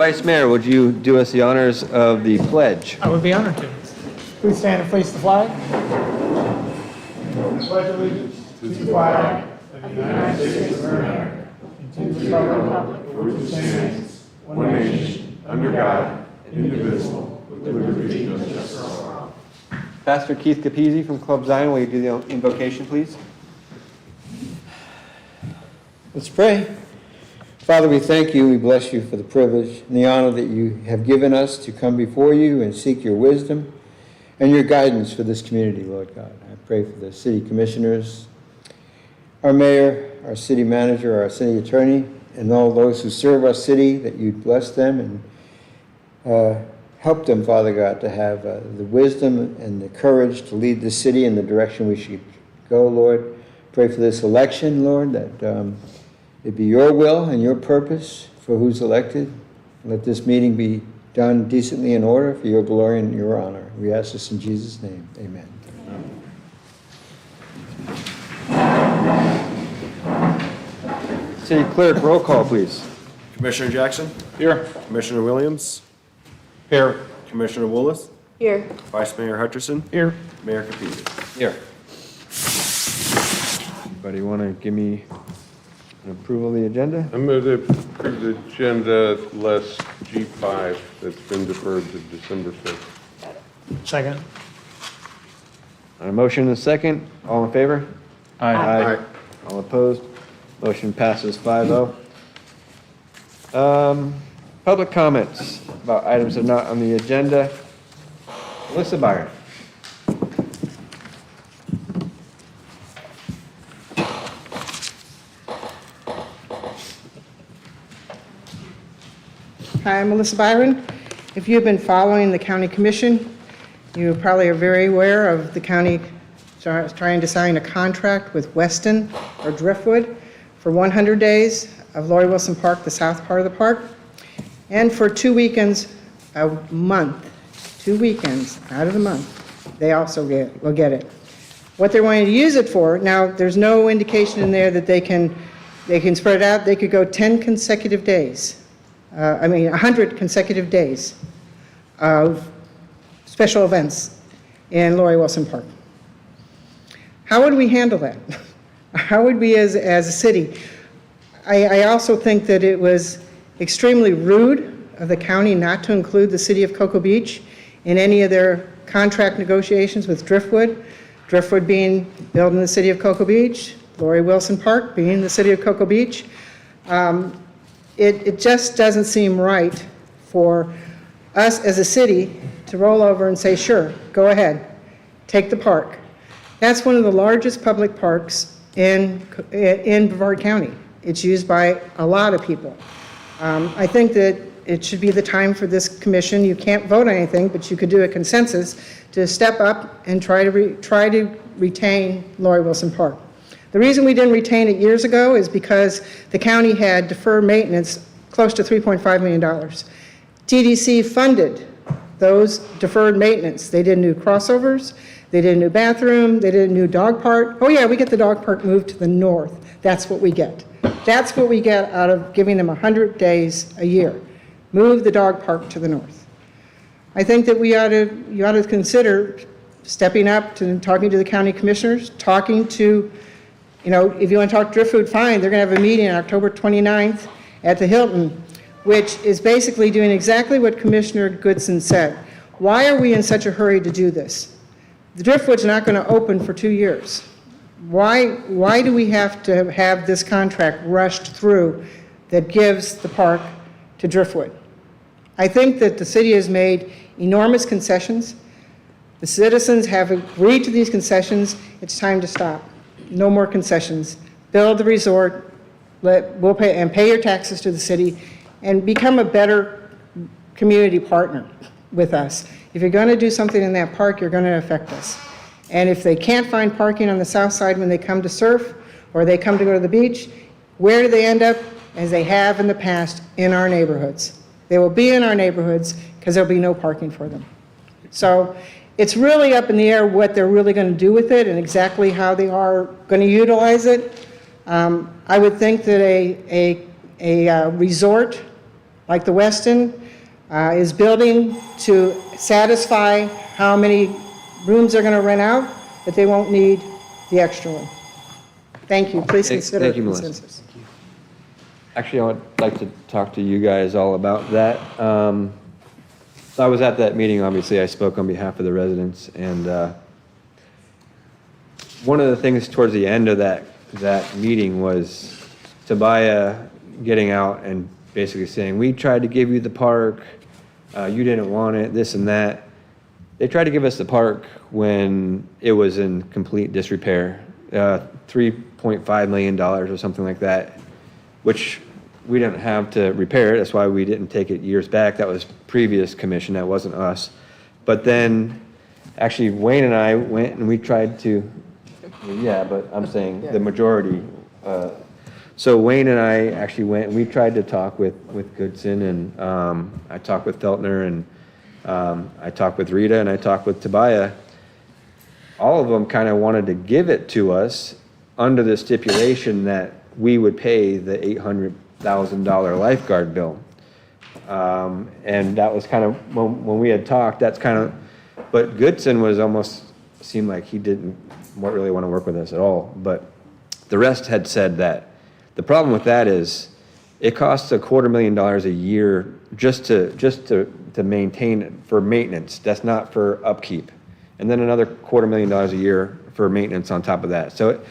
Vice Mayor, would you do us the honors of the pledge? I would be honored to. Please stand and face the flag. I pledge allegiance to the flag of the United States of America and to the republic for which it stands, one nation, under God, indivisible, with liberty and justice for all. Pastor Keith Capizzi from Club Zion, will you do the invocation, please? Let's pray. Father, we thank you, we bless you for the privilege and the honor that you have given us to come before you and seek your wisdom and your guidance for this community, Lord God. I pray for the city commissioners, our mayor, our city manager, our city attorney, and all those who serve our city, that you'd bless them and help them, Father God, to have the wisdom and the courage to lead the city in the direction we should go, Lord. Pray for this election, Lord, that it be your will and your purpose for who's elected. Let this meeting be done decently in order for your glory and your honor. We ask this in Jesus' name. Amen. City Clerk, roll call, please. Commissioner Jackson? Here. Commissioner Williams? Here. Commissioner Willis? Here. Vice Mayor Hutcherson? Here. Mayor Capizzi? Here. Anybody want to give me an approval of the agenda? I move to approve the agenda less G5 that's been deferred to December 5th. Second. On a motion and a second, all in favor? Aye. All opposed? Motion passes 5-0. Public comments about items that are not on the agenda. Melissa Byron. Hi, I'm Melissa Byron. If you've been following the county commission, you probably are very aware of the county trying to sign a contract with Weston or Driftwood for 100 days of Lori Wilson Park, the south part of the park, and for 2 weekends a month, 2 weekends out of the month, they also will get it. What they're wanting to use it for, now there's no indication in there that they can spread it out. They could go 10 consecutive days. 100 consecutive days of special events in Lori Wilson Park. How would we handle that? How would we as a city? I also think that it was extremely rude of the county not to include the city of Cocoa Beach in any of their contract negotiations with Driftwood. Driftwood being built in the city of Cocoa Beach, Lori Wilson Park being the city of Cocoa Beach. It just doesn't seem right for us as a city to roll over and say, sure, go ahead, take the park. That's one of the largest public parks in Brevard County. It's used by a lot of people. I think that it should be the time for this commission. You can't vote on anything, but you could do a consensus to step up and try to retain Lori Wilson Park. The reason we didn't retain it years ago is because the county had deferred maintenance close to $3.5 million. TDC funded those deferred maintenance. They did new crossovers, they did a new bathroom, they did a new dog park. Oh yeah, we get the dog park moved to the north. That's what we get. That's what we get out of giving them 100 days a year. Move the dog park to the north. I think that you ought to consider stepping up to talking to the county commissioners, talking to, if you want to talk Driftwood, fine. They're going to have a meeting on October 29th at the Hilton, which is basically doing exactly what Commissioner Goodson said. Why are we in such a hurry to do this? The Driftwood's not going to open for 2 years. Why do we have to have this contract rushed through that gives the park to Driftwood? I think that the city has made enormous concessions. The citizens have agreed to these concessions. It's time to stop. No more concessions. Build the resort, we'll pay your taxes to the city, and become a better community partner with us. If you're going to do something in that park, you're going to affect us. And if they can't find parking on the south side when they come to surf, or they come to go to the beach, where do they end up? As they have in the past, in our neighborhoods. They will be in our neighborhoods because there'll be no parking for them. So it's really up in the air what they're really going to do with it and exactly how they are going to utilize it. I would think that a resort like the Westin is building to satisfy how many rooms they're going to rent out, that they won't need the extra one. Thank you. Please consider Thank you, Melissa. consensus. Actually, I would like to talk to you guys all about that. So I was at that meeting, obviously, I spoke on behalf of the residents, and one of the things towards the end of that meeting was Tobiah getting out and basically saying, we tried to give you the park, you didn't want it, this and that. They tried to give us the park when it was in complete disrepair, $3.5 million or something like that, which we didn't have to repair it. That's why we didn't take it years back. That was previous commission, that wasn't us. But then, actually, Wayne and I went and we tried to, yeah, but I'm saying the majority. So Wayne and I actually went and we tried to talk with Goodson, and I talked with Feltner, and I talked with Rita, and I talked with Tobiah. All of them kind of wanted to give it to us under the stipulation that we would pay the $800,000 lifeguard bill. And that was kind of, when we had talked, that's kind of, but Goodson was almost, seemed like he didn't really want to work with us at all. But the rest had said that. The problem with that is it costs $250,000 a year just to maintain it for maintenance. That's not for upkeep. And then another $250,000 a year for maintenance on top of that. So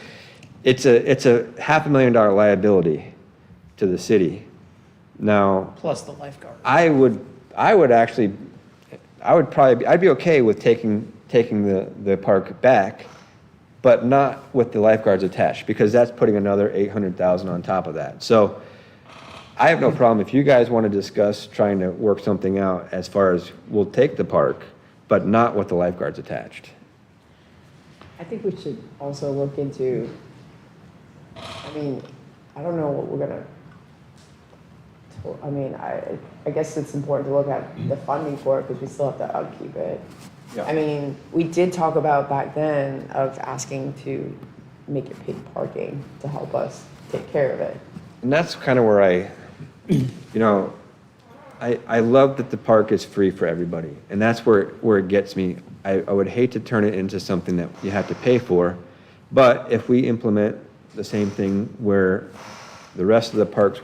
it's a $500,000 liability to the city. Now, Plus the lifeguard. I'd be okay with taking the park back, but not with the lifeguards attached, because that's putting another $800,000 on top of that. So I have no problem if you guys want to discuss trying to work something out as far as we'll take the park, but not with the lifeguards attached. I think we should also look into, I mean, I don't know what we're gonna, I mean, I guess it's important to look at the funding for it, because we still have to upkeep it. Yeah. I mean, we did talk about back then of asking to make it paid parking to help us take care of it. And that's kind of where I love that the park is free for everybody. And that's where it gets me. I would hate to turn it into something that you have to pay for. But if we implement the same thing where the rest of the parks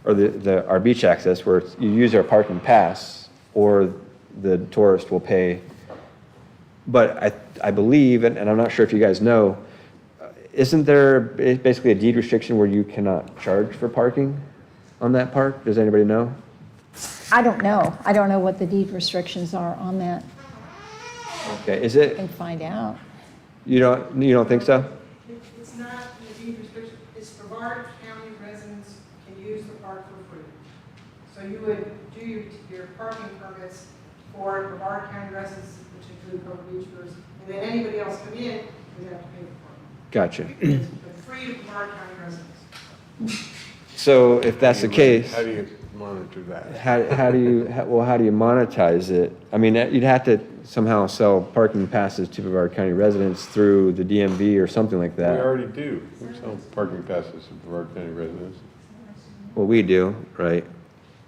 our beach access, where you use our parking pass, or the tourist will pay. But I believe, and I'm not sure if you guys know, isn't there basically a deed restriction where you cannot charge for parking on that park? Does anybody know? I don't know. I don't know what the deed restrictions are on that. Okay, is I it, can find out. you don't think so? It's not a deed restriction, it's Brevard County residents can use the park for free. So you would do your parking permits for Brevard County residents, which include Cocoa Beach Cruise, and then anybody else come in, would have to pay the park. Gotcha. It's free to Brevard County residents. So if that's the case, How do you monitor that? how do you monetize it? I mean, you'd have to somehow sell parking passes to Brevard County residents through the DMV or something like We that. already do. We sell parking passes to Brevard County residents. Well, we do, right?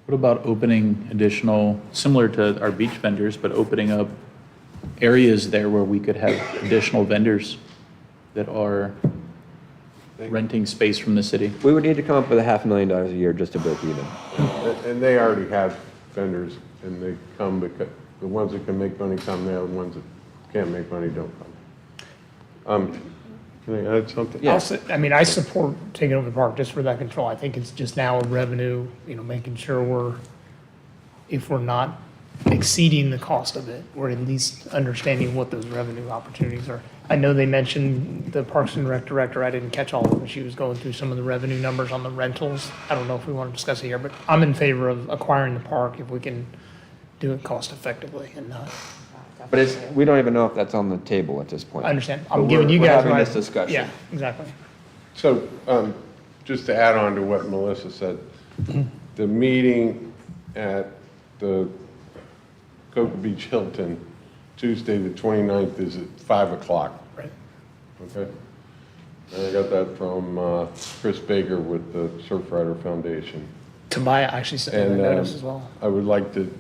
What about opening additional, similar to our beach vendors, but opening up areas there where we could have additional vendors that are renting space from the city? We would need to come up with $500,000 a year just to break even. And they already have vendors, and they come because the ones that can make money come, the other ones that can't make money don't come. Can I add something? Yeah. I support taking over the park just for that control. I think it's just now a revenue, making sure if we're not exceeding the cost of it, we're at least understanding what those revenue opportunities are. I know they mentioned the Parks and Rec director, I didn't catch all of it. She was going through some of the revenue numbers on the rentals. I don't know if we want to discuss it here, but I'm in favor of acquiring the park if we can do it cost effectively and not. But we don't even know if that's on the table at this point. I understand. But I'm giving you we're guys having my. this discussion. Yeah, exactly. So, just to add on to what Melissa said, the meeting at the Cocoa Beach Hilton, Tuesday the 29th, is at 5 o'clock. Right. Okay? And I got that from Chris Baker with the Surfrider Foundation. Tobias actually sent me And, that notice as well. I would like to,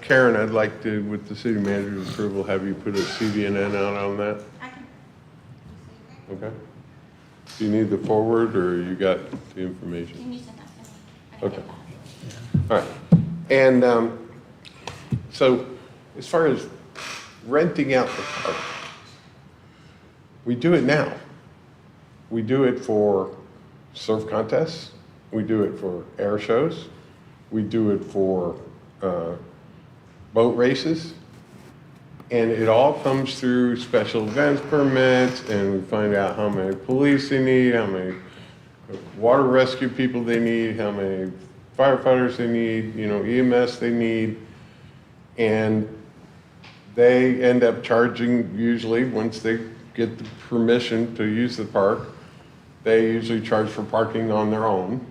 Karen, I'd like to, with the city manager's approval, have you put a CDNN out on that? Okay. Do you need the forward, or you got the information? Okay. All right. And so as far as renting out the park, we do it now. We do it for surf contests. We do it for air shows. We do it for boat races. And it all comes through special events permits, and we find out how many police they need, how many water rescue people they need, how many firefighters they need, EMS they need. And they end up charging, usually, once they get the permission to use the park, they usually charge for parking on their own.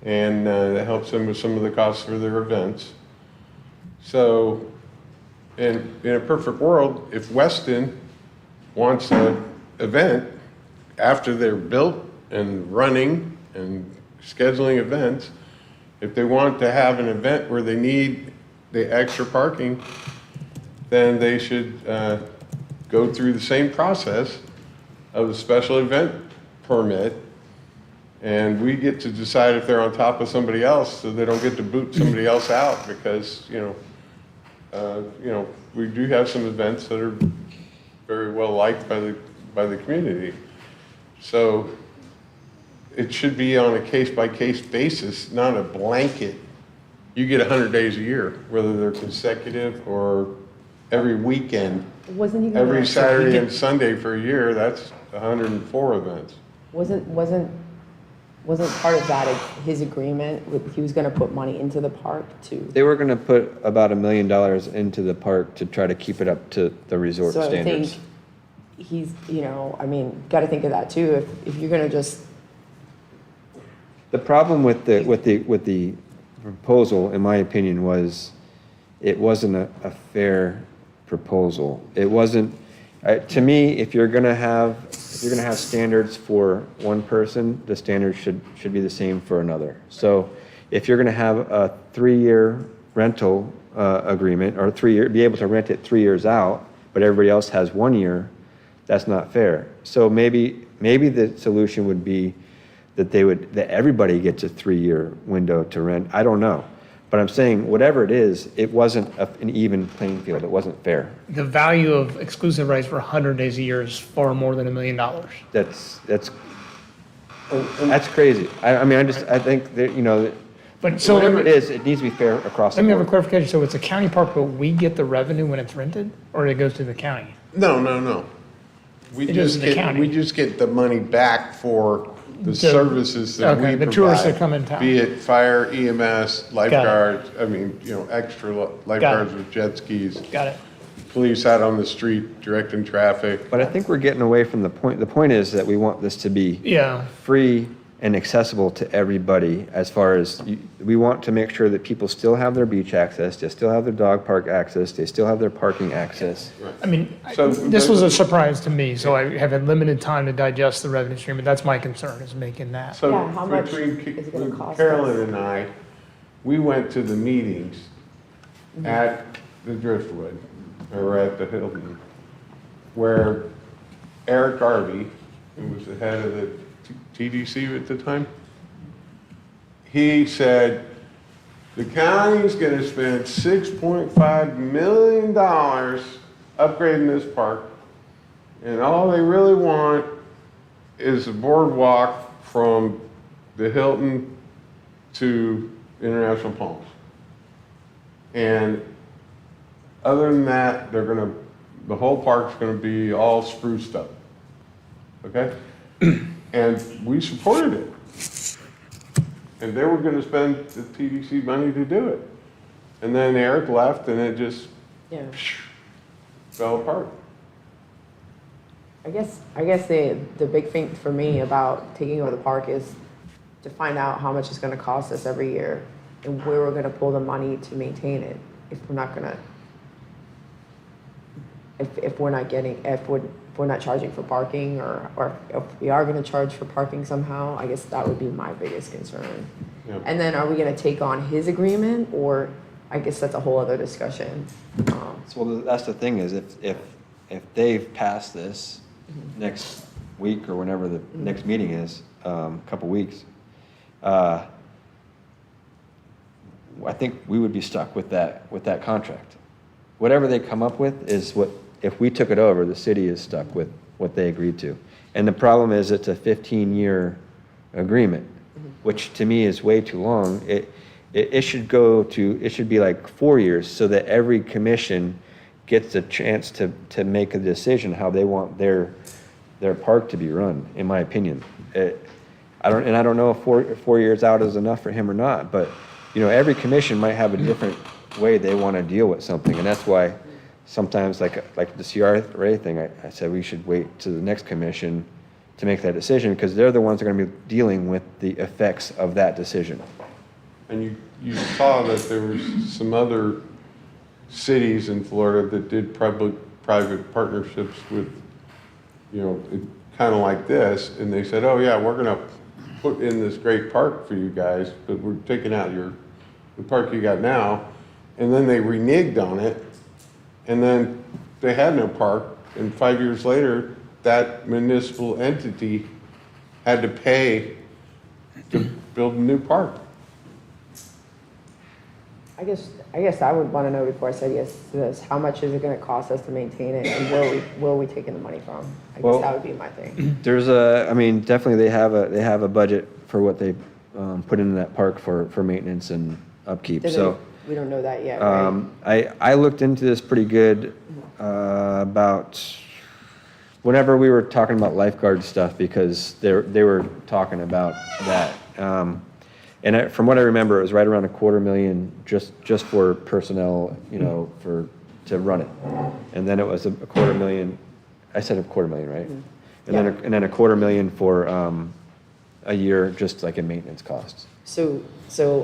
And that helps them with some of the costs for their events. So, in a perfect world, if Weston wants an event after they're built and running and scheduling events, if they want to have an event where they need the extra parking, then they should go through the same process of a special event permit, and we get to decide if they're on top of somebody else, so they don't get to boot somebody else out, because we do have some events that are very well liked by the community. So it should be on a case-by-case basis, not a blanket. You get 100 days a year, whether they're consecutive or every weekend. Wasn't he gonna? Every Saturday and Sunday for a year, that's 104 events. Wasn't part of that his agreement with, he was gonna put money into the park to? They were gonna put about $1 million into the park to try to keep it up to the resort So I standards. think he's, gotta think of that too, if you're gonna just, The problem with the proposal, in my opinion, was it wasn't a fair proposal. It wasn't, to me, if you're gonna have standards for one person, the standards should be the same for another. So if you're gonna have a 3-year rental agreement, or be able to rent it 3 years out, but everybody else has 1 year, that's not fair. So maybe the solution would be that everybody gets a 3-year window to rent. I don't know. But I'm saying, whatever it is, it wasn't an even playing field. It wasn't fair. The value of exclusive rights for 100 days a year is far more than $1 million. That's crazy. I think that, But so whatever it is, it needs to be fair across the let me have a board. clarification. So it's a county park, but we get the revenue when it's rented, or it goes to the county? No. We It is just the get, county. we just get the money back for the services that we okay, provide. the tourists that come in town. Be it fire, EMS, lifeguards, extra lifeguards with jet skis, Got it. police out on the street directing traffic. But I think we're getting away from the point. The point is that we want this to be Yeah. free and accessible to everybody, as far as, we want to make sure that people still have their beach access, they still have their dog park access, they still have their parking access. I mean, So- this was a surprise to me, so I have had limited time to digest the revenue stream, but that's my concern, is making that. So Yeah, how much between is it gonna cost Carolyn us? and I, we went to the meetings at the Driftwood, or at the Hilton, where Eric Garvey, who was the head of the TDC at the time, he said, the county's gonna spend $6.5 million upgrading this park, and all they really want is a boardwalk from the Hilton to International Palms. And other than that, the whole park's gonna be all spruced up. Okay? And we supported it. And they were gonna spend the TDC money to do it. And then Eric left, and it just yeah. fell apart. I guess the big thing for me about taking over the park is to find out how much it's gonna cost us every year and where we're gonna pull the money to maintain it if we're not gonna, if we're not charging for parking, or if we are gonna charge for parking somehow. I guess that would be my biggest concern. Yeah. And then are we gonna take on his agreement, or, I guess that's a whole other discussion. So that's the thing is if they've passed this next week or whenever the next meeting is, couple weeks, I think we would be stuck with that contract. Whatever they come up with is what, if we took it over, the city is stuck with what they agreed to. And the problem is it's a 15-year agreement, which to me is way too long. It should be like 4 years so that every commission gets a chance to make a decision how they want their park to be run, in my opinion. I don't know if 4 years out is enough for him or not, but, you know, every commission might have a different way they want to deal with something, and that's why sometimes, like the CRA thing, I said we should wait to the next commission to make that decision, because they're the ones that are going to be dealing with the effects of that decision. And you saw that there was some other cities in Florida that did public-private partnerships with, you know, kind of like this, and they said, oh yeah, we're gonna put in this great park for you guys, but we're taking out the park you got now, and then they reneged on it, and then they had no park, and 5 years later, that municipal entity had to pay to build a new park. I guess I would wanna know before I said yes to this, how much is it gonna cost us to maintain it, and where are we taking the money from? I Well- guess that would be my thing. There's definitely they have a budget for what they put into that park for maintenance and upkeep, Then so. We don't know that yet, right? I looked into this pretty good about whenever we were talking about lifeguard stuff, because they were talking about that. From what I remember, it was right around $250,000 just for personnel, you know, to run it. And then it was $250,000. I said $250,000, right? And then $250,000 for a year, just like in maintenance costs. So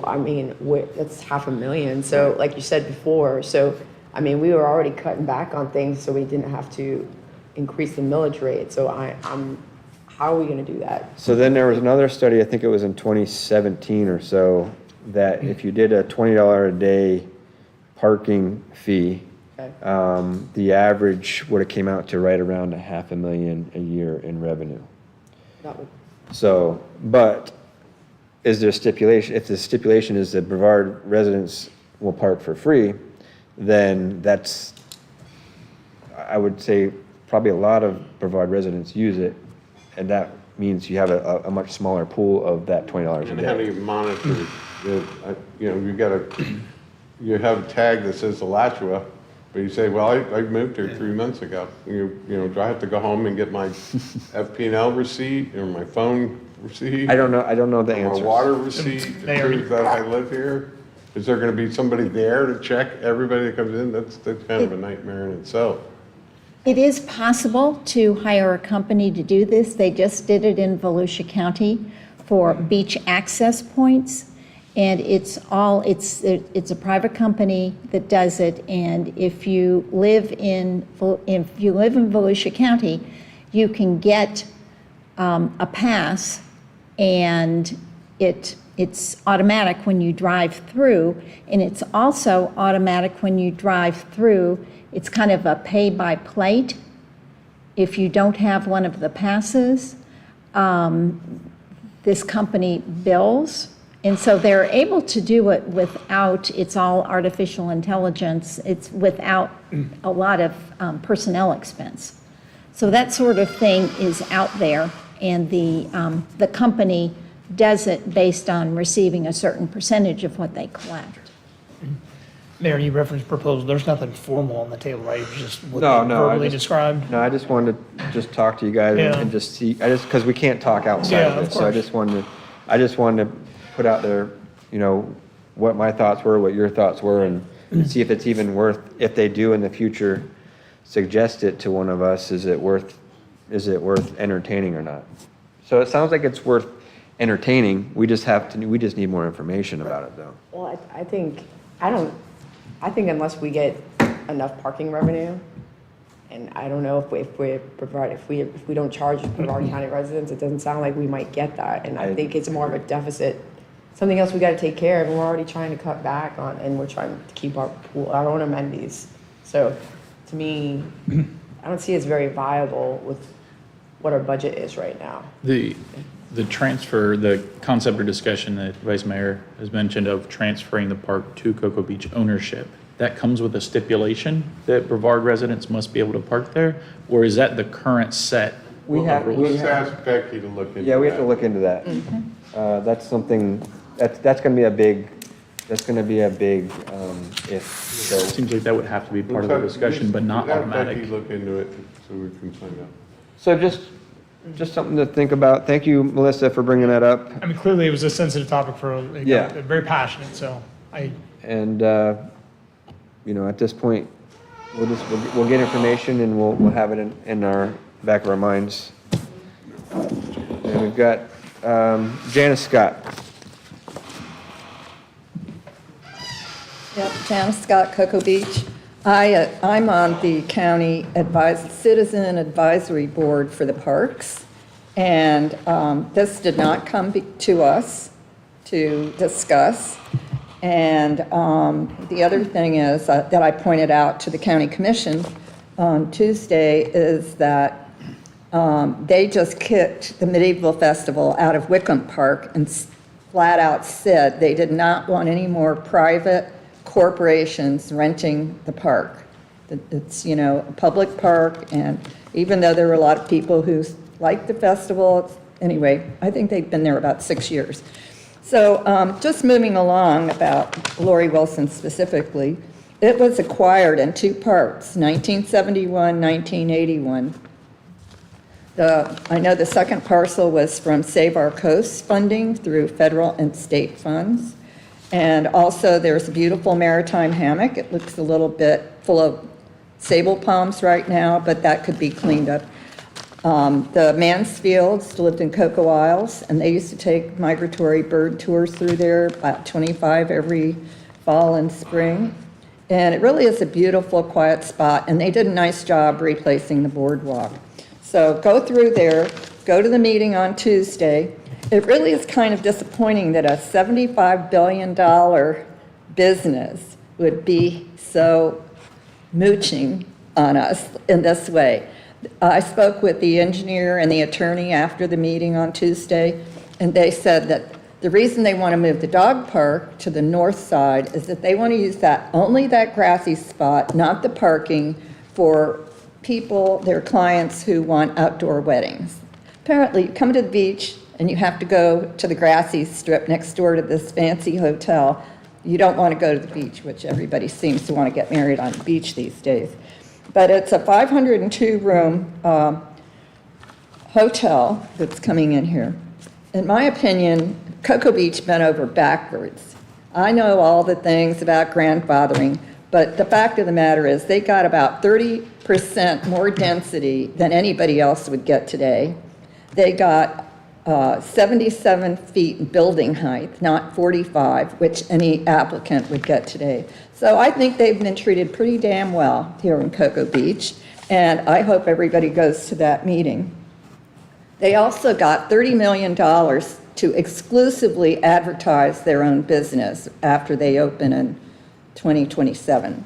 I mean, that's $500,000. So like you said before, so I mean, we were already cutting back on things, so we didn't have to increase the millage rate. So how are we going to do that? So then there was another study, I think it was in 2017 or so, that if you did a $20 a day parking fee, Okay. the average would have came out to right around $500,000 a year in revenue. That would, So, but is there a stipulation? If the stipulation is that Brevard residents will park for free, then that's, I would say, probably a lot of Brevard residents use it, and that means you have a much smaller pool of that $20 a And how do day. you monitor you have a tag that says Alachua, but you say, well, I moved here 3 months ago. You know, do I have to go home and get my FP&L receipt or my phone receipt? I don't know the My answer. water receipt to They already- prove that I live here? Is there gonna be somebody there to check everybody that comes in? That's kind of a nightmare in itself. It is possible to hire a company to do this. They just did it in Volusia County for beach access points. And it's a private company that does it. And if you live in Volusia County, you can get a pass, and it's automatic when you drive through, and it's also automatic when you drive through. It's kind of a pay-by-plate. If you don't have one of the passes, this company bills, and so they're able to do it without, it's all artificial intelligence, it's without a lot of personnel expense. So that sort of thing is out there, and the company does it based on receiving a certain percentage of what they collect. Mayor, you referenced proposal, there's nothing formal on the table, right? It's just what No, they no, I verbally just- described? No, I just wanted to just talk to you guys Yeah. and just see, because we can't talk outside Yeah, of of this. So I course. just wanted to put out there, you know, what my thoughts were, what your thoughts were, and see if it's even worth, if they do in the future suggest it to one of us, is it worth entertaining or not? So it sounds like it's worth entertaining. We just need more information about it, though. well, I think unless we get enough parking revenue, and I don't know if we don't charge Brevard County residents, it doesn't sound like we might get that. And I think it's more of a deficit something else we gotta take care of, and we're already trying to cut back on, and we're trying to keep our own amenities. So, to me, I don't see it's very viable with what our budget is right now. The transfer, the concept or discussion that Vice Mayor has mentioned of transferring the park to Cocoa Beach ownership, that comes with a stipulation that Brevard residents must be able to park there? Or is that the current set We of have- rules? Let's ask Becky to look into that. Yeah, we have to look into that. That's something, that's gonna be a big, if, so. Seems like that would have to be part of the discussion, but not Have automatic. Becky look into it so we can find out. So just something to think about. Thank you, Melissa, for bringing that up. I mean, clearly it was a sensitive topic Yeah. very passionate, so And, at this point, we'll get information and we'll have it in our back of our minds. And we've got, Janice Scott. Yep, Janice Scott, Cocoa Beach. I'm on the county citizen advisory board for the parks, and this did not come to us to discuss. And the other thing is that I pointed out to the county commission on Tuesday is that they just kicked the Medieval Festival out of Wickham Park and flat out said they did not want any more private corporations renting the park. It's, a public park, and even though there were a lot of people who liked the festival, anyway, I think they've been there about 6 years. So just moving along about Lori Wilson specifically, it was acquired in two parts, 1971, 1981. I know the second parcel was from Save Our Coast funding through federal and state funds. And also there's a beautiful maritime hammock. It looks a little bit full of sable palms right now, but that could be cleaned up. The Mansfields lived in Cocoa Isles, and they used to take migratory bird tours through there, about 25 every fall and spring. And it really is a beautiful, quiet spot, and they did a nice job replacing the boardwalk. So go through there, go to the meeting on Tuesday. It really is kind of disappointing that a $75 billion business would be so mooching on us in this way. I spoke with the engineer and the attorney after the meeting on Tuesday, and they said that the reason they want to move the dog park to the north side is that they want to use only that grassy spot, not the parking, for people, their clients who want outdoor weddings. Apparently, you come to the beach and you have to go to the grassy strip next door to this fancy hotel. You don't want to go to the beach, which everybody seems to want to get married on the beach these days. But it's a 502-room hotel that's coming in here. In my opinion, Cocoa Beach bent over backwards. I know all the things about grandfathering, but the fact of the matter is they got about 30% more density than anybody else would get today. They got 77 feet in building height, not 45, which any applicant would get today. So I think they've been treated pretty damn well here in Cocoa Beach, and I hope everybody goes to that meeting. They also got $30 million to exclusively advertise their own business after they open in 2027.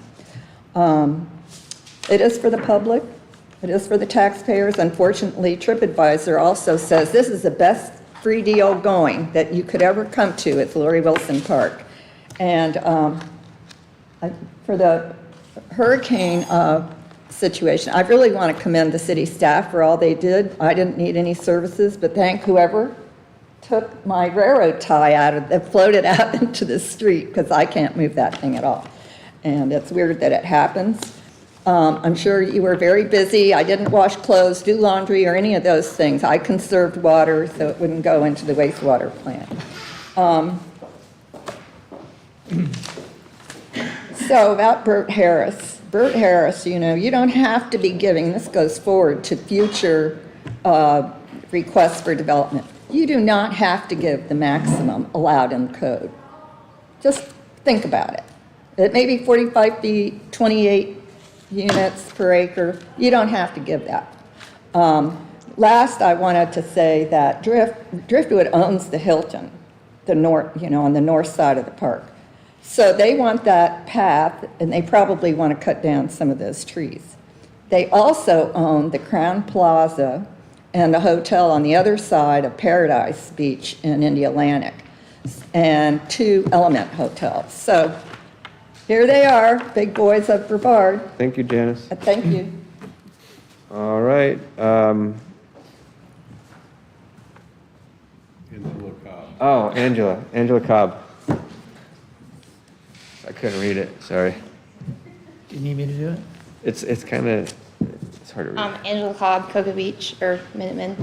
It is for the public. It is for the taxpayers. Unfortunately, TripAdvisor also says this is the best free deal going that you could ever come to at Lori Wilson Park. And for the hurricane situation, I really want to commend the city staff for all they did. I didn't need any services, but thank whoever took my railroad tie that floated out into the street, because I can't move that thing at all. And it's weird that it happens. I'm sure you were very busy. I didn't wash clothes, do laundry, or any of those things. I conserved water so it wouldn't go into the wastewater plant. So about Bert Harris. Bert Harris, you don't have to be giving, this goes forward to future requests for development. You do not have to give the maximum allowed in the code. Just think about it. It may be 45 feet, 28 units per acre. You don't have to give that. Last, I wanted to say that Driftwood owns the Hilton. the north, on the north side of the park. So they want that path, and they probably want to cut down some of those trees. They also own the Crown Plaza and the hotel on the other side of Paradise Beach in Indialantic, and 2 Element hotels. So here they are, big boys of Brevard. Thank you, Janice. Thank you. All right. Oh, Angela Cobb. I couldn't read it, sorry. Do you need me to do it? It's kind of, it's hard to read. Angela Cobb, Cocoa Beach, or Minuteman.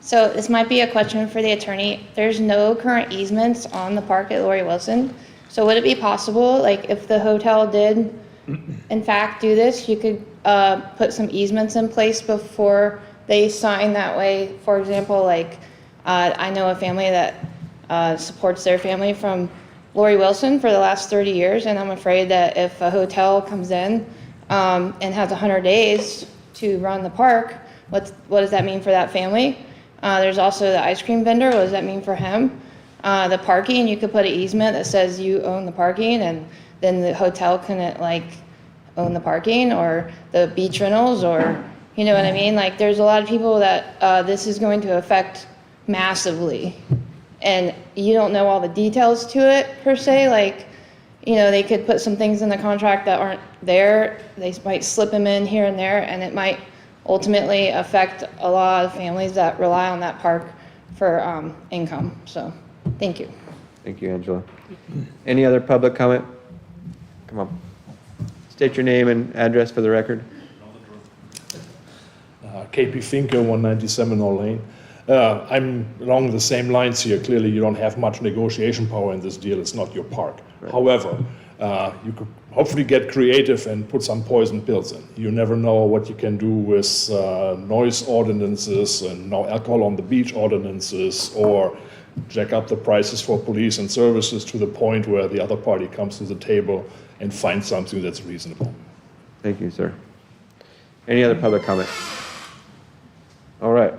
So this might be a question for the attorney. There's no current easements on the park at Lori Wilson. So would it be possible, like if the hotel did in fact do this, you could put some easements in place before they sign that way? For example, like I know a family that supports their family from Lori Wilson for the last 30 years, and I'm afraid that if a hotel comes in and has 100 days to run the park, what does that mean for that family? There's also the ice cream vendor. What does that mean for him? The parking, you could put an easement that says you own the parking, and then the hotel couldn't like own the parking, or the beach rentals, or you know what I mean? Like there's a lot of people that this is going to affect massively, and you don't know all the details to it per se. Like, they could put some things in the contract that aren't there. They might slip them in here and there, and it might ultimately affect a lot of families that rely on that park for income. So, thank you. Thank you, Angela. Any other public comment? Come on. State your name and address for the record. KP Finker, 197 Seminole Lane. I'm along the same lines here. Clearly, you don't have much negotiation power in this deal. It's not your park. Right. However, you could hopefully get creative and put some poison pills in. You never know what you can do with noise ordinances and now alcohol on the beach ordinances, or jack up the prices for police and services to the point where the other party comes to the table and finds something that's reasonable. Thank you, sir. Any other public comment? All right.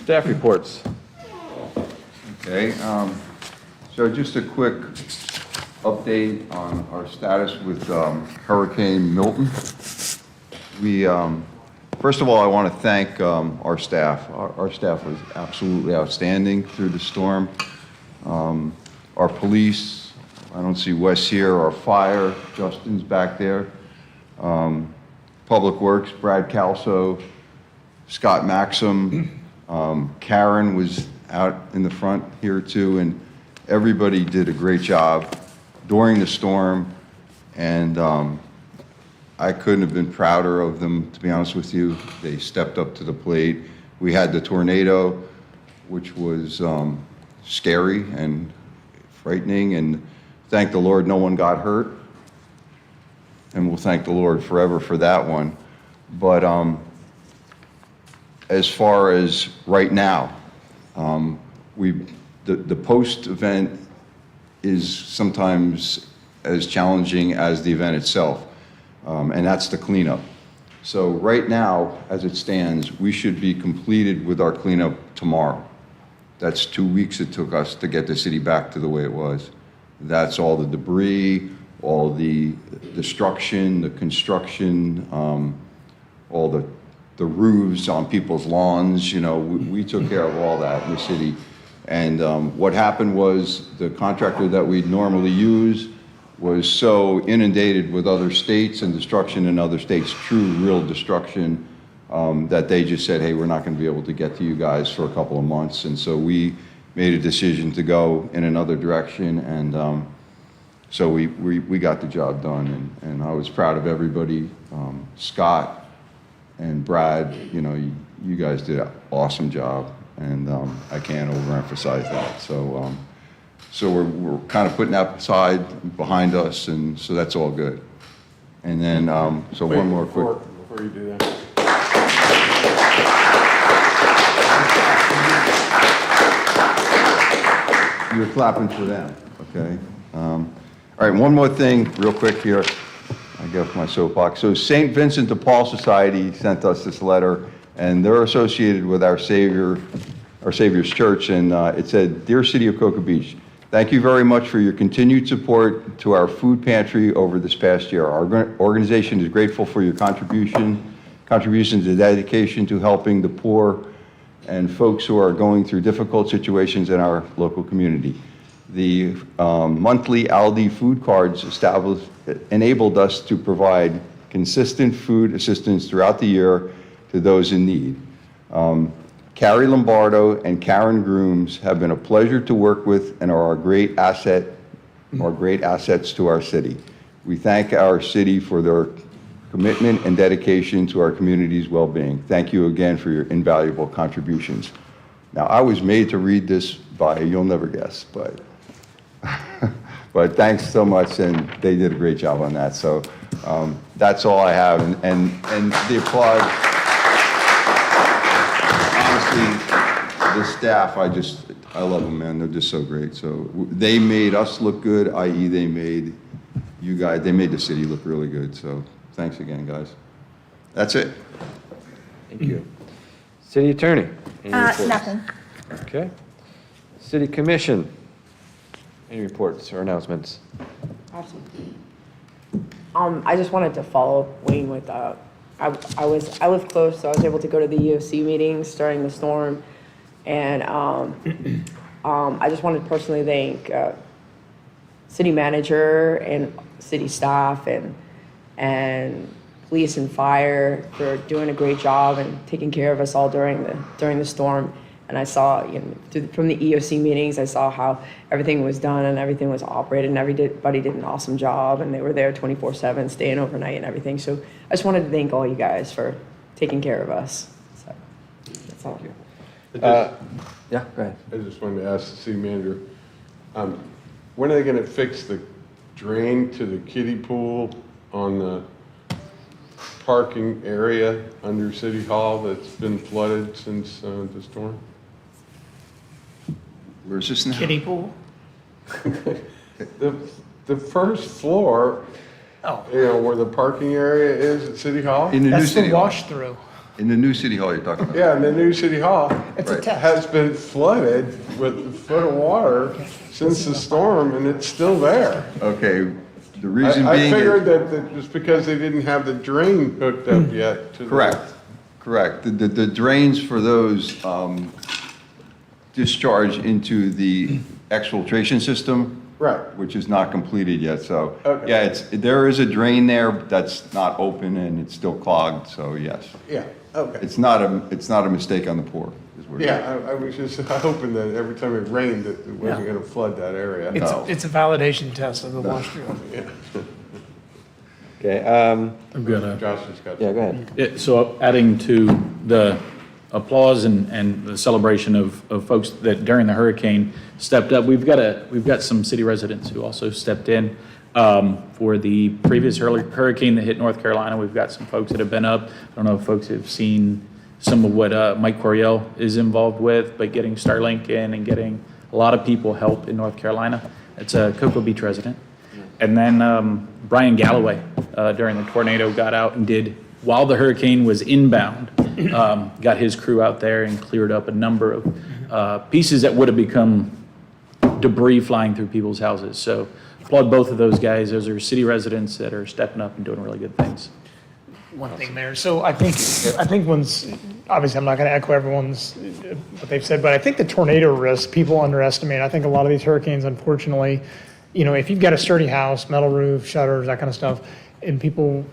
Staff reports. Okay, so just a quick update on our status with Hurricane Milton. First of all, I want to thank our staff. Our staff was absolutely outstanding through the storm. Our police, I don't see Wes here, our fire, Justin's back there. Public Works, Brad Calso, Scott Maxim, Karen was out in the front here too, and everybody did a great job during the storm, and I couldn't have been prouder of them, to be honest with you. They stepped up to the plate. We had the tornado, which was scary and frightening, and thank the Lord no one got hurt, and we'll thank the Lord forever for that one. But as far as right now, the post-event is sometimes as challenging as the event itself, and that's the cleanup. So right now, as it stands, we should be completed with our cleanup tomorrow. That's 2 weeks it took us to get the city back to the way it was. That's all the debris, all the destruction, the construction, all the roofs on people's lawns. We took care of all that in the city. And what happened was the contractor that we'd normally use was so inundated with other states and destruction in other states, true, real destruction, that they just said, hey, we're not going to be able to get to you guys for a couple of months. And so we made a decision to go in another direction, and so we got the job done. And I was proud of everybody. Scott and Brad, you guys did an awesome job, and I can't overemphasize that. So we're kind of putting that aside behind us, and so that's all good. And then, so Wait, one more quick. Before you do that. You're clapping for them, okay? All right, one more thing, real quick here. I get off my soapbox. So St. Vincent de Paul Society sent us this letter, and they're associated with Our Savior Our Savior's Church, and it said, "Dear City of Cocoa Beach, thank you very much for your continued support to our food pantry over this past year. Our organization is grateful for your contributions and dedication to helping the poor and folks who are going through difficult situations in our local community. The monthly Aldi food cards enabled us to provide consistent food assistance throughout the year to those in need. Carrie Lombardo and Karen Grooms have been a pleasure to work with and are a great assets to our city. We thank our city for their commitment and dedication to our community's well-being. Thank you again for your invaluable contributions." Now, I was made to read this by, you'll never guess, but but thanks so much, and they did a great job on that. So that's all I have, and the applause. Honestly, the staff, I love them, man. They're just so great. So they made us look good, i.e. they made you guys, they made the city look really good. So thanks again, guys. That's it. Thank you. City Attorney? Any reports? Nothing. Okay. City Commission? Any reports or announcements? Awesome. I just wanted to follow Wayne with, I live close, so I was able to go to the EOC meetings during the storm. And I just wanted to personally thank city manager and city staff and police and fire for doing a great job and taking care of us all during the storm. And I saw, from the EOC meetings, I saw how everything was done and everything was operated, and everybody did an awesome job, and they were there 24/7, staying overnight and everything. So I just wanted to thank all you guys for taking care of us. So that's all. Yeah, go ahead. I just wanted to ask the city manager, when are they gonna fix the drain to the kiddie pool on the parking area under City Hall that's been flooded since the storm? Where's this now? Kiddie pool? The first floor, Oh, where the parking area is at City Hall? In the new that's city the hall. wash through. In the new city hall you're talking about. Yeah, and the new City Hall It's a Right. test. has been flooded with a foot of water since the storm, and it's still there. Okay, the reason I being. figured that just because they didn't have the drain hooked up yet to the. Correct. The drains for those discharge into the exfiltration system. Right. Which is not completed yet, so. Okay. Yeah, there is a drain there, but that's not open and it's still clogged, so yes. Yeah, okay. It's not a mistake on the pour, is what it is. Yeah, I was just hoping that every time it rained, that it wasn't gonna flood that area. No. It's a validation test of the wash through. Okay, I'm gonna. Josh just got. yeah, go ahead. Yeah, so adding to the applause and the celebration of folks that during the hurricane stepped up, we've got some city residents who also stepped in for the previous hurricane that hit North Carolina. We've got some folks that have been up. I don't know if folks have seen some of what Mike Coriel is involved with, but getting Starlink in and getting a lot of people help in North Carolina. It's a Cocoa Beach resident. And then Brian Galloway, during the tornado, got out and did, while the hurricane was inbound, got his crew out there and cleared up a number of pieces that would have become debris flying through people's houses. So applaud both of those guys. Those are city residents that are stepping up and doing really good things. One thing, Mayor. So I think obviously I'm not going to echo everyone's what they've said, but I think the tornado risk people underestimate. I think a lot of these hurricanes, unfortunately, if you've got a sturdy house, metal roof, shutters, that kind of stuff, and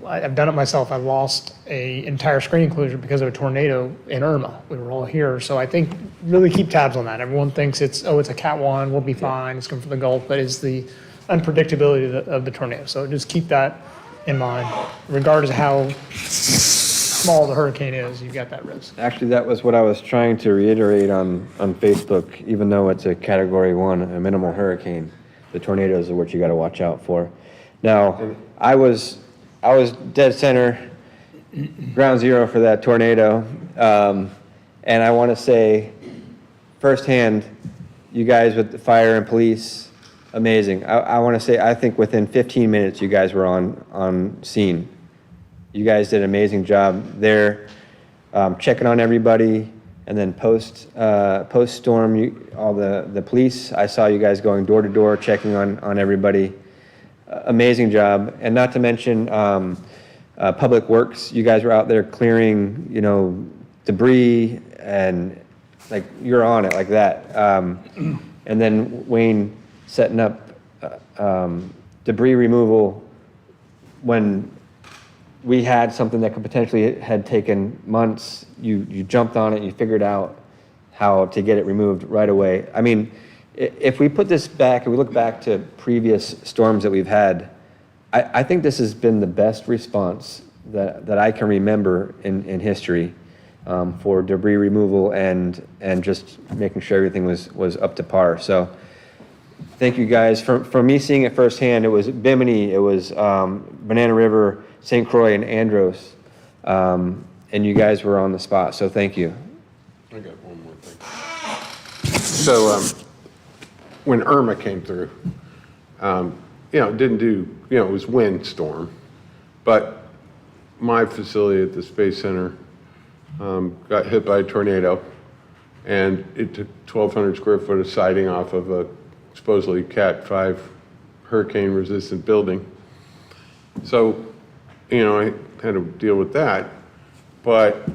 I've done it myself. I lost an entire screen enclosure because of a tornado in Irma. We were all here. So I think really keep tabs on that. Everyone thinks it's a Cat 1, we'll be fine, it's coming from the Gulf, but it's the unpredictability of the tornado. So just keep that in mind. Regardless of how small the hurricane is, you've got that risk. Actually, that was what I was trying to reiterate on Facebook, even though it's a Category 1, a minimal hurricane, the tornadoes are what you got to watch out for. Now, I was dead center, ground zero for that tornado, and I want to say firsthand, you guys with the fire and police, amazing. I want to say, I think within 15 minutes, you guys were on scene. You guys did an amazing job there, checking on everybody, And then post-storm, all the police, I saw you guys going door to door, checking on everybody. Amazing job. And not to mention, Public Works, you guys were out there clearing, debris and like, you're on it like that. And then Wayne setting up debris removal when we had something that could potentially had taken months. You jumped on it, you figured out how to get it removed right away. I mean, if we put this back, if we look back to previous storms that we've had, I think this has been the best response that I can remember in history for debris removal and just making sure everything was up to par. So thank you guys. From me seeing it firsthand, it was Bimini, it was Banana River, St. Croix, and Andros, and you guys were on the spot, so thank you. I got one more thing. So when Irma came through, it didn't do, it was windstorm, but my facility at the Space Center got hit by a tornado, and it took 1,200 square foot of siding off of a supposedly Cat 5 hurricane-resistant building. So, I had to deal with that, but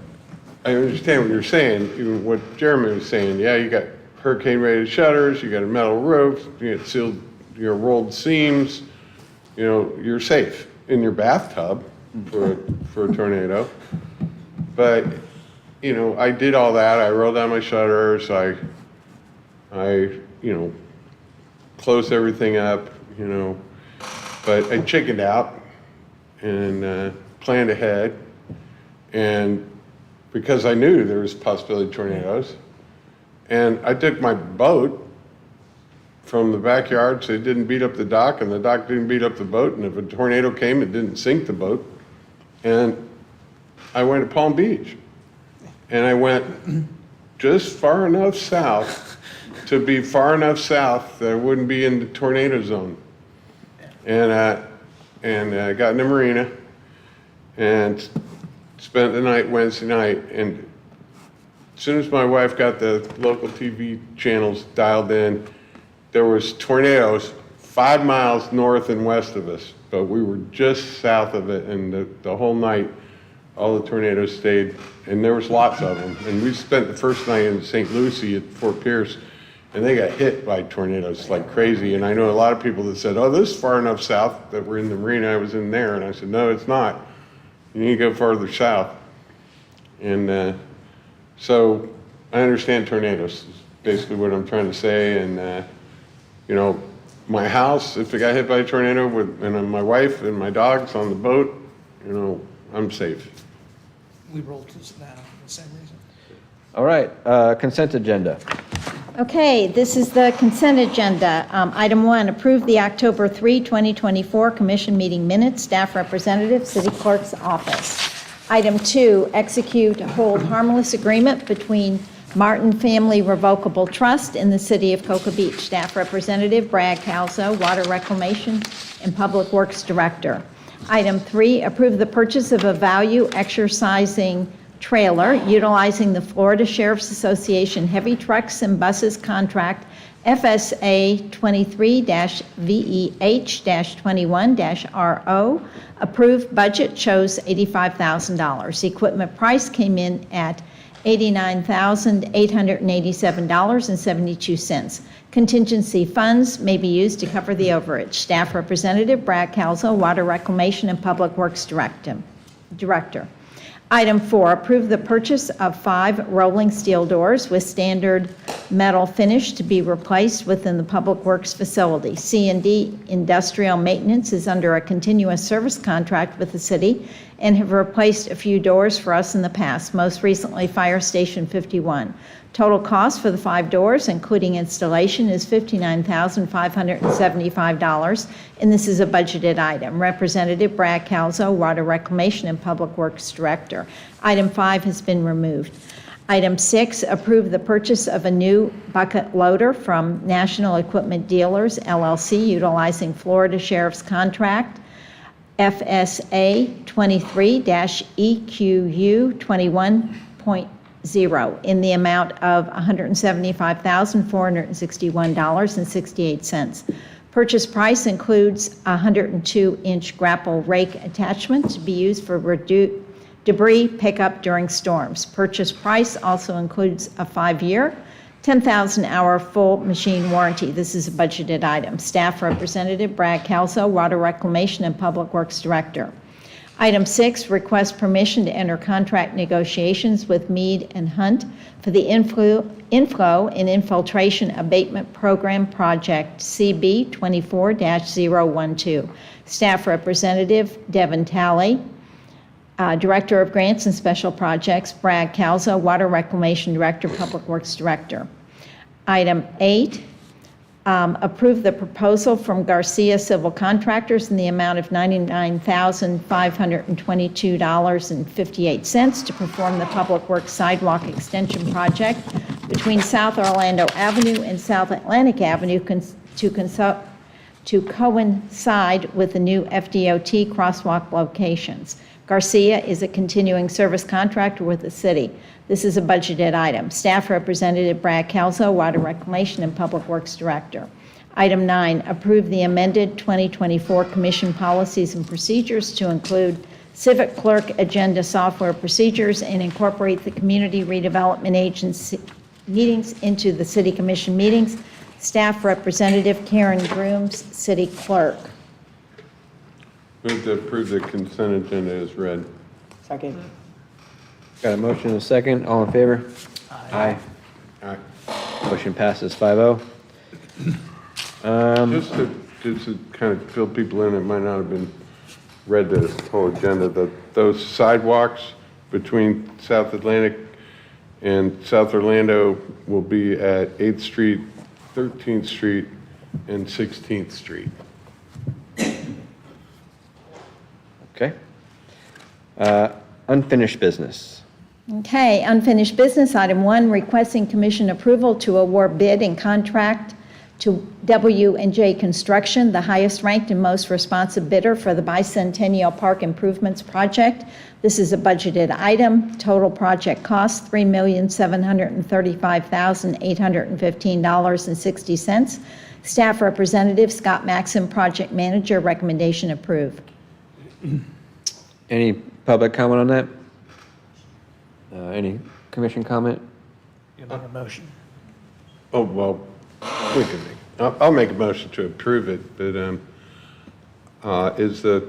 I understand what you're saying, even what Jeremy was saying. Yeah, you got hurricane-rated shutters, you got a metal roof, you got sealed, rolled seams, you're safe in your bathtub for a tornado. But, I did all that. I rolled down my shutters. I closed everything up, but I chickened out and planned ahead. And because I knew there was a possibility of tornadoes, and I took my boat from the backyard so it didn't beat up the dock, and the dock didn't beat up the boat, and if a tornado came, it didn't sink the boat. And I went to Palm Beach, and I went just far enough south to be far enough south that I wouldn't be in the tornado zone. And I got in the marina and spent the night Wednesday night. And as soon as my wife got the local TV channels dialed in, there was tornadoes 5 miles north and west of us, but we were just south of it, and the whole night, all the tornadoes stayed, and there was lots of them. And we spent the first night in St. Lucie at Fort Pierce, and they got hit by tornadoes like crazy. And I know a lot of people that said, oh, this is far enough south that we're in the marina. I was in there, and I said, no, it's not. You need to go farther south. And so I understand tornadoes, is basically what I'm trying to say. And my house, if it got hit by a tornado and my wife and my dogs on the boat, I'm safe. We rolled this now for the same reason. All right, consent agenda. Okay, this is the consent agenda. Item 1, approve the October 3, 2024 commission meeting minutes, staff representative, city clerk's office. Item 2, execute hold harmless agreement between Martin Family Revocable Trust in the city of Cocoa Beach. Staff representative, Brad Calzo, water reclamation and public works director. Item 3, approve the purchase of a value exercising trailer utilizing the Florida Sheriff's Association Heavy Trucks and Buses Contract FSA 23-VEH-21-RO. Approved budget shows $85,000. Equipment price came in at $89,887.72. Contingency funds may be used to cover the overage. Staff representative, Brad Calzo, water reclamation and public works director. Item 4, approve the purchase of 5 rolling steel doors with standard metal finish to be replaced within the Public Works facility. C&D Industrial Maintenance is under a continuous service contract with the city and have replaced a few doors for us in the past, most recently Fire Station 51. Total cost for the 5 doors, including installation, is $59,575, and this is a budgeted item. Representative Brad Calzo, Water Reclamation and Public Works Director. Item 5 has been removed. Item 6, approve the purchase of a new bucket loader from National Equipment Dealers, LLC, utilizing Florida Sheriff's Contract, FSA 23-EQU in the amount of $175,461.68. Purchase price includes a 102-inch grapple rake attachment to be used for debris pickup during storms. Purchase price also includes a 5-year, 10,000-hour full machine warranty. This is a budgeted item. Staff Representative Brad Calzo, Water Reclamation and Public Works Director. Item 6, request permission to enter contract negotiations with Mead and Hunt for the inflow and infiltration abatement program project CB 24-012. Staff Representative Devin Talley, Director of Grants and Special Projects Brad Calzo, Water Reclamation Director, Public Works Director. Item 8, approve the proposal from Garcia Civil Contractors in the amount of $99,522.58 to perform the Public Works Sidewalk Extension Project between South Orlando Avenue and South Atlantic Avenue to coincide with the new FDOT crosswalk locations. Garcia is a continuing service contractor with the city. This is a budgeted item. Staff Representative Brad Calzo, Water Reclamation and Public Works Director. Item 9, approve the amended 2024 Commission policies and procedures to include civic clerk agenda software procedures and incorporate the Community Redevelopment Agency meetings into the City Commission meetings. Staff Representative Karen Grooms, City Clerk. Move to approve the consent agenda as read. Second. Got a motion and a second. All in favor? Aye. Aye. Motion passes 5-0. Just to kind of fill people in, it might not have been read the whole agenda, that those sidewalks between South Atlantic and South Orlando will be at 8th Street, 13th Street, and 16th Street. Okay. Unfinished business. Okay, unfinished business. Item 1, requesting commission approval to award bid and contract to W&J Construction, the highest ranked and most responsive bidder for the Bicentennial Park Improvements Project. This is a budgeted item. Total project cost, $3,735,815.60. Staff Representative Scott Maxon, Project Manager, recommendation approved. Any public comment on that? Any commission comment? You make a motion. Oh, well, we can I'll make a motion to approve it, but is the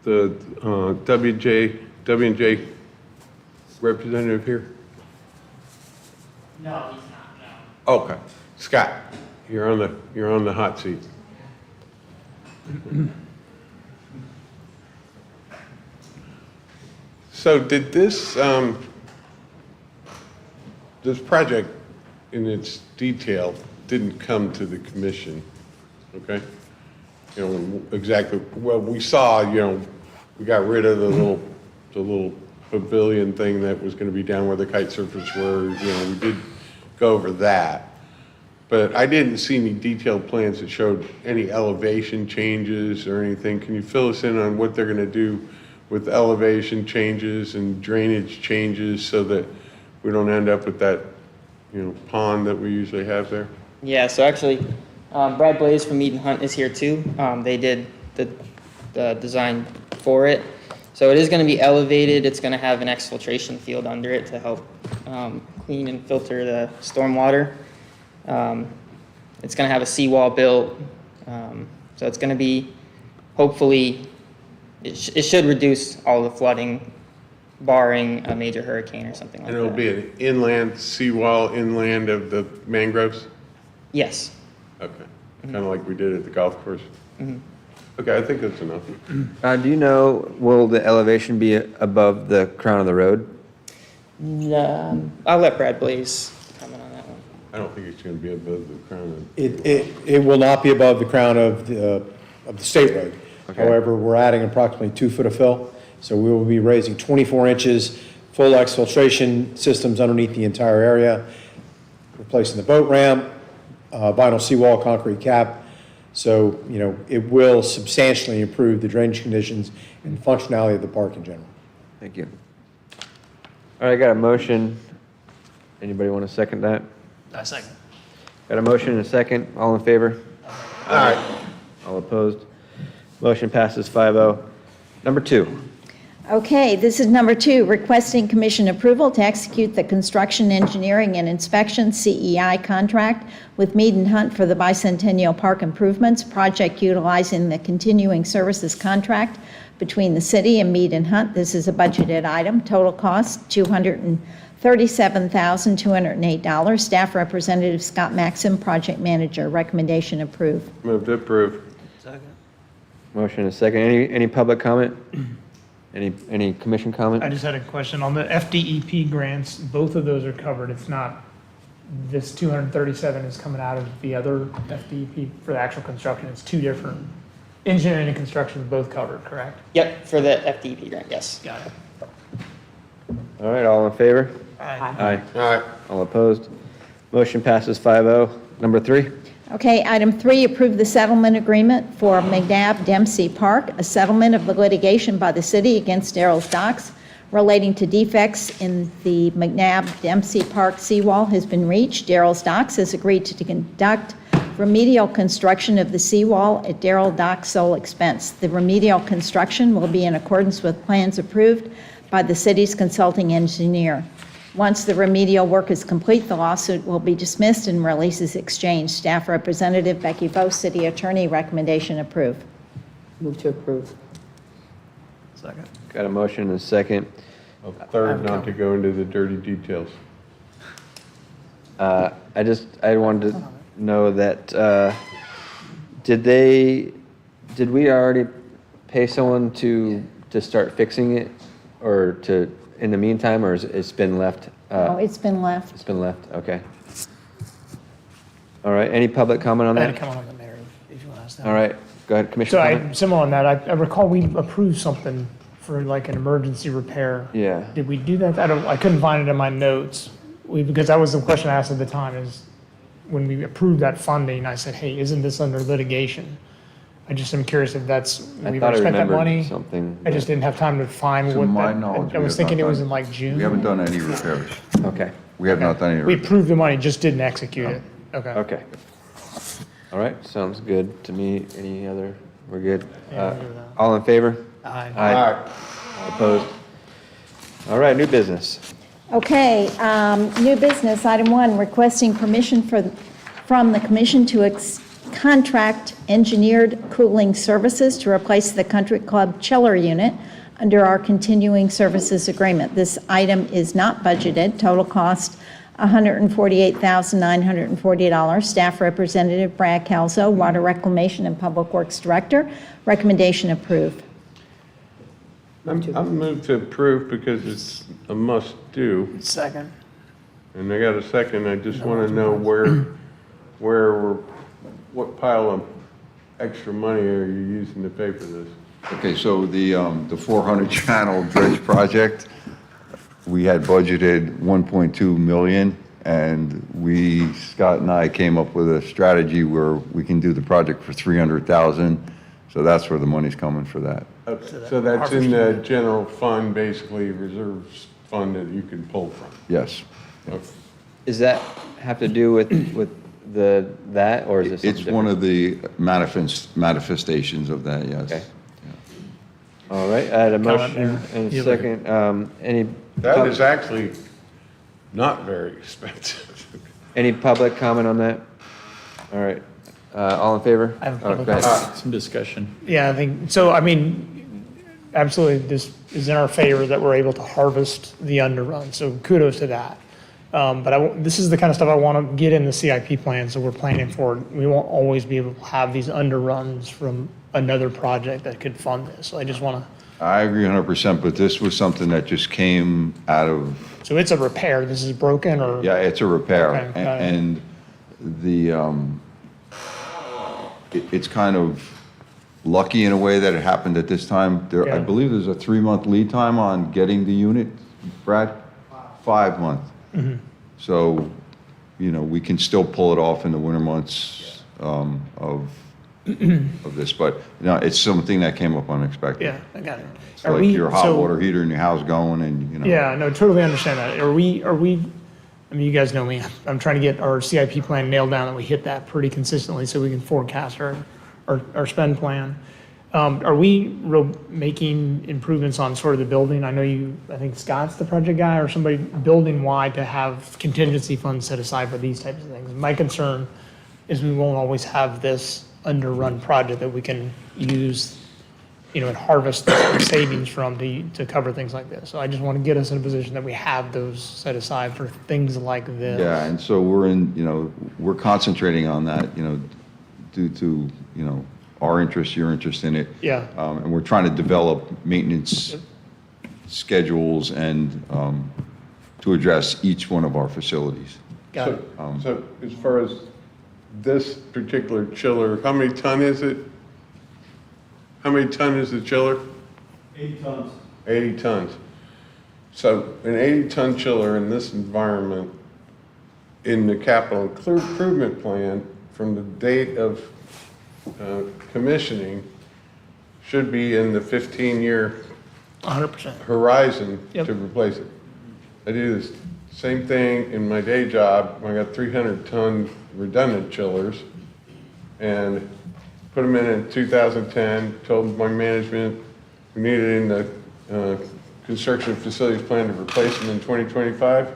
W&J representative here? No, he's not, no. Okay. Scott, you're on the hot seat. So did this project in its detail didn't come to the commission, okay? You know, exactly, well, we saw, you know, we got rid of the little pavilion thing that was gonna be down where the kite surfers were, you know, we did go over that. But I didn't see any detailed plans that showed any elevation changes or anything. Can you fill us in on what they're gonna do with elevation changes and drainage changes so that we don't end up with that, you know, pond that we usually have there? Yeah, so actually, Brad Blaze from Mead and Hunt is here too. They did the design for it. So it is going to be elevated. It's going to have an exfiltration field under it to help clean and filter the stormwater. It's going to have a seawall built. So it's going to be, hopefully, it should reduce all the flooding, barring a major hurricane or something like that. And it'll be an inland seawall inland of the mangroves? Yes. Okay, kind of like we did at the golf course? Okay, I think that's enough. Do you know, will the elevation be above the crown of the road? I'll let Brad Blaze comment on that one. I don't think it's going to be above the crown of. It will not be above the crown of the state road. Okay. However, we're adding approximately 2 foot of fill, so we will be raising 24 inches, full exfiltration systems underneath the entire area, replacing the boat ramp, vinyl seawall, concrete cap. So, you know, it will substantially improve the drainage conditions and functionality of the park in general. Thank you. All right, got a motion. Anybody want to second that? I second. Got a motion and a second. All in favor? Aye. All opposed? Motion passes 5-0. Number 2. Okay, this is number 2, requesting commission approval to execute the construction, engineering, and inspection CEI contract with Mead and Hunt for the Bicentennial Park improvements project utilizing the continuing services contract between the city and Mead and Hunt. This is a budgeted item. Total cost, $237,208. Staff Representative Scott Maxim, Project Manager. Recommendation approved. Move to approve. Motion and a second. Any public comment? Any commission comment? I just had a question on the FDEP grants. Both of those are covered. It's not, this 237 is coming out of the other FDEP for the actual construction. It's two different. Engineering and construction are both covered, correct? Yep, for the FDP grant, yes. Got it. All right, all in favor? Aye. Aye. All opposed? Motion passes 5-0. Number 3. Okay, item 3, approve the settlement agreement for McNabb Dempsey Park, a settlement of the litigation by the city against Darrell's Docks relating to defects in the McNabb Dempsey Park seawall has been reached. Darrell's Docks has agreed to conduct remedial construction of the seawall at Darrell Dock's sole expense. The remedial construction will be in accordance with plans approved by the city's consulting engineer. Once the remedial work is complete, the lawsuit will be dismissed and releases exchanged. Staff Representative Becky Vos, City Attorney, recommendation approved. Move to approve. Second. Got a motion and a second. A third not to go into the dirty details. I wanted to know that, did we already pay someone to start fixing it? Or in the meantime, or it's been left? Oh, it's been left. It's been left, okay. All right, any public comment on I had to that? come on the mayor if you want to ask that. All right, go ahead, So Commissioner Clement. similar on that, I recall we approved something for like an emergency repair. Yeah. Did we do that? I couldn't find it in my notes. Because that was the question I asked at the time is, when we approved that funding, I said, hey, isn't this under litigation? I just am curious if I we've thought I ever spent that remembered money. something. I just didn't have time to find To what my that, knowledge, I we was have thinking not it was done- in like June. We haven't done any repairs. Okay, We have not done any We repairs. approved the money, just didn't execute it. Okay. okay. All right, sounds good to me. Any other, we're good? Yeah, I'm good with that. All in favor? Aye. All opposed? All right, new business. Okay, new business, item 1, requesting permission from the commission to contract engineered cooling services to replace the Country Club chiller unit under our continuing services agreement. This item is not budgeted. Total cost, $148,940. Staff Representative Brad Calzo, Water Reclamation and Public Works Director. Recommendation approved. I'm moved to approve because it's a must-do. Second. And I got a second, I just want to know what pile of extra money are you using to pay for this? Okay, so the 400 channel dredge project, we had budgeted 1.2 million, and Scott and I came up with a strategy where we can do the project for 300,000. So that's where the money's coming for that. So that's in the general fund, basically reserves fund that you can pull from? Yes. Okay. Does that have to do with that, or is this something It's one different? of the manifestations of that, yes. Okay. All right, I had a Comment motion there. and a Yeah, second. Any? That is actually not very expensive. Any public comment on that? All right, all in favor? I have a Oh, public go ahead. comment. Some discussion. Yeah, I think, so, I mean, absolutely, this is in our favor that we're able to harvest the underrun, so kudos to that. But this is the kind of stuff I want to get in the CIP plan, so we're planning for it. We won't always be able to have these underruns from another project that could fund this, so I just want to, I agree 100%, but this was something that just came out of, so it's a repair, this is broken, or? yeah, it's a repair. Okay, got it. And it's kind of lucky in a way that it happened at this time. I Yeah. believe there's a 3-month lead time on getting the unit, Brad? 5 months. So, we can still pull it off in the winter months of of this, but, no, it's something that came up unexpected. Yeah, I got it. It's like your hot water heater in your house going and, you know. Yeah, no, totally understand that. Are we, I mean, you guys know me, I'm trying to get our CIP plan nailed down, that we hit that pretty consistently so we can forecast our spend plan. Are we making improvements on sort of the building? I think Scott's the project guy or somebody building-wide to have contingency funds set aside for these types of things. My concern is we won't always have this underrun project that we can use, and harvest the savings from to cover things like this. So I just want to get us in a position that we have those set aside for things like this. Yeah, and so we're concentrating on that, due to, our interest, your interest in it. Yeah. And we're trying to develop maintenance schedules and to address each one of our facilities. Got it. So as far as this particular chiller, how many ton is it? How many ton is the chiller? 80 tons. 80 tons. So an 80-ton chiller in this environment, in the capital improvement plan, from the date of commissioning, should be in the 15-year 100%. horizon Yep. to replace it. I do this same thing in my day job. I got 300-ton redundant chillers and put them in 2010, told my management we needed in the construction facilities plan to replace them in 2025. Of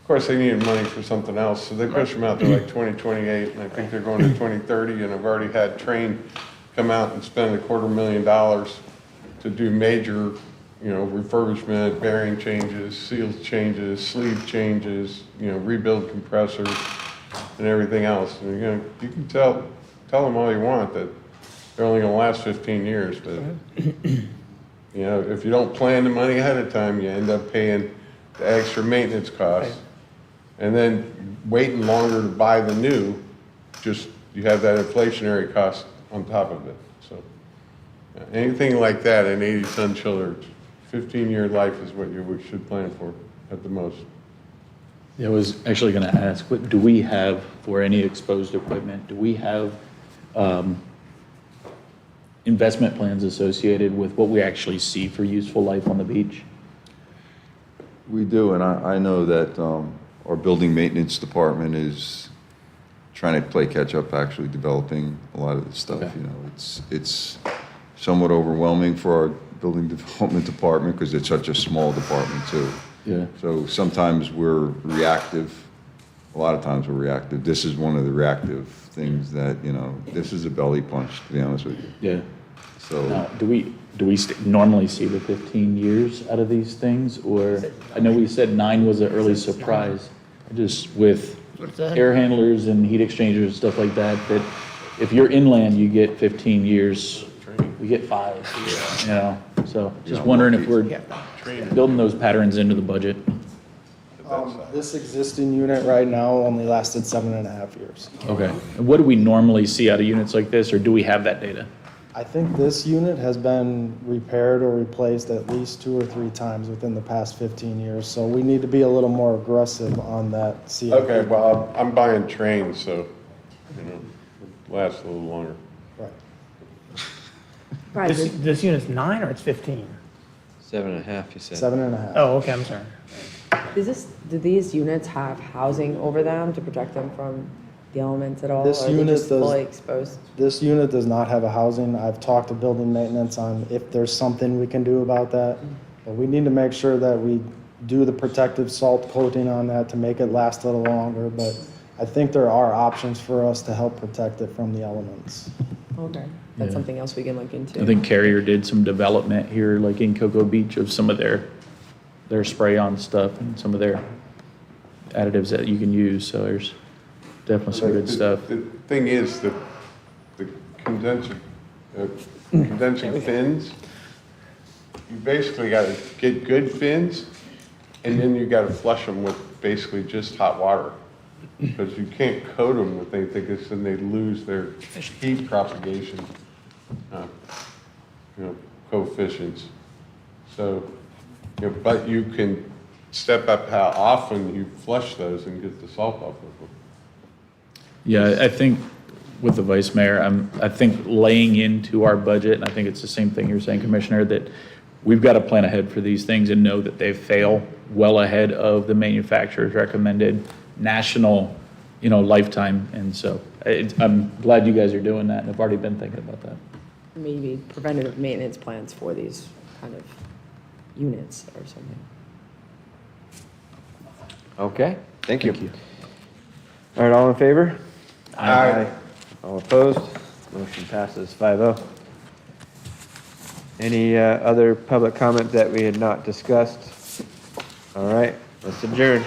course, they needed money for something else, so they pushed them out to like 2028, and I think they're going to 2030, and I've already had Trane come out and spend $250,000 to do major, refurbishment, bearing changes, seal changes, sleeve changes, rebuild compressors and everything else. And you can tell them all you want that they're only going to last 15 years, but if you don't plan the money ahead of time, you end up paying the extra maintenance costs. And then waiting longer to buy the new, you have that inflationary cost on top of it. So anything like that, an 80-ton chiller, 15-year life is what you should plan for at the most. I was actually going to ask, what do we have for any exposed equipment? Do we have investment plans associated with what we actually see for useful life on the beach? We do, and I know that our building maintenance department is trying to play catch-up, actually developing a lot of this stuff. Okay. It's somewhat overwhelming for our building development department because it's such a small department too. Yeah. So sometimes we're reactive. A lot of times we're reactive. This is one of the reactive things that, this is a belly punch, to be honest with you. Yeah. So. Now, do we normally see the 15 years out of these things? Or, I know we said 9 was an early surprise, just with air handlers and heat exchangers and stuff like that, that if you're inland, you get 15 years, we get 5, So just wondering if we're building those patterns into the budget. This existing unit right now only lasted 7.5 years. Okay. And what do we normally see out of units like this, or do we have that data? I think this unit has been repaired or replaced at least 2 or 3 times within the past 15 years, so we need to be a little more aggressive on that CIP. Okay, well, I'm buying Trane, so, it lasts a little longer. Right. This unit's 9 or it's 15? 7.5, you said. 7.5. Oh, okay, I'm sorry. Do these units have housing over them to protect them from the elements at all? This or are they unit just fully exposed? This unit does not have a housing. I've talked to building maintenance on if there's something we can do about that. But we need to make sure that we do the protective salt coating on that to make it last a little longer. But I think there are options for us to help protect it from the elements. Okay, that's Yeah. something else we can look into. I think Carrier did some development here, like in Cocoa Beach, of some of their spray-on stuff and some of their additives that you can use, so there's definitely some good stuff. The thing is, the condensing fins, you basically got to get good fins, and then you got to flush them with basically just hot water. Because you can't coat them with anything, because then they lose their heat propagation, coefficients. So, but you can step up how often you flush those and get the salt off of them. Yeah, I think with the vice mayor. I think laying into our budget, and I think it's the same thing you're saying, Commissioner, that we've got to plan ahead for these things and know that they fail well ahead of the manufacturer's recommended national, lifetime. And so I'm glad you guys are doing that and have already been thinking about that. Maybe preventative maintenance plans for these kind of units or something. Okay, thank you. All right, all in favor? Aye. All opposed? Motion passes 5-0. Any other public comment that we had not discussed? All right, let's adjourn.